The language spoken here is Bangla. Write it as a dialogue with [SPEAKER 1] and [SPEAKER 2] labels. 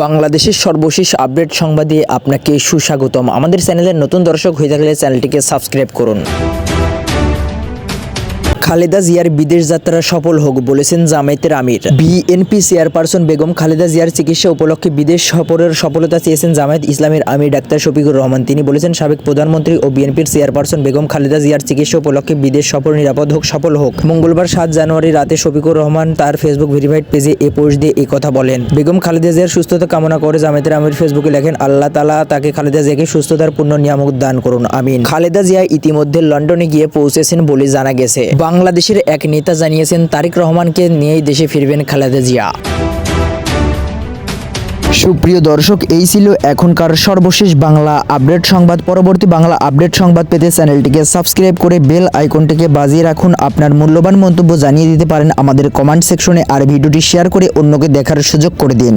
[SPEAKER 1] বাংলাদেশের সর্বশেষ আপডেট সংবাদে আপনাকে সুস্বাগতম। আমাদের চ্যানেলের নতুন দর্শক হয়ে থাকলে চ্যানেলটিকে সাবস্ক্রাইব করুন। খালেদা জিয়ার বিদেশ যাত্রা সফল হোক বলেছেন জামায়াতের আমির। বিএনপি চেয়ারপারসন বেগম খালেদা জিয়ার চিকিৎসা উপলক্ষে বিদেশ সফরের সফলতা চেয়েছেন জামায়াত ইসলামের আমির ডাক্তার শফিকুর রহমান। তিনি বলেছেন, সাবেক প্রধানমন্ত্রী ও বিএনপির চেয়ারপারসন বেগম খালেদা জিয়ার চিকিৎসা উপলক্ষে বিদেশ সফর নিরাপদ হোক, সফল হোক। মঙ্গলবার 7 জানুয়ারি রাতে শফিকুর রহমান তার ফেসবুক ভেরিফাইড পেজে এ পোস্ট দিয়ে এই কথা বলেন। বেগম খালেদা জিয়ার সুস্থতা কামনা করে জামায়াতের আমির ফেসবুকে লেখেন, আল্লাহ তাআলা তাকে খালেদা জিয়াকে সুস্থতার পূর্ণ নিয়ামত দান করুন, আমিন। খালেদা জিয়া ইতিমধ্যে লন্ডনে গিয়ে পৌঁছেছেন বলে জানা গেছে। বাংলাদেশের এক নেতা জানিয়েছেন, তারেক রহমানকে নিয়েই দেশে ফিরবেন খালেদা জিয়া। সুপ্রিয় দর্শক, এই ছিল এখনকার সর্বশেষ বাংলা আপডেট সংবাদ। পরবর্তী বাংলা আপডেট সংবাদ পেতে চ্যানেলটিকে সাবস্ক্রাইব করে বেল আইকনটিকে বাজিয়ে রাখুন। আপনার মূল্যবান মন্তব্য জানিয়ে দিতে পারেন আমাদের কমেন্ট সেকশনে, আর ভিডিওটি শেয়ার করে অন্যকে দেখার সুযোগ করে দিন।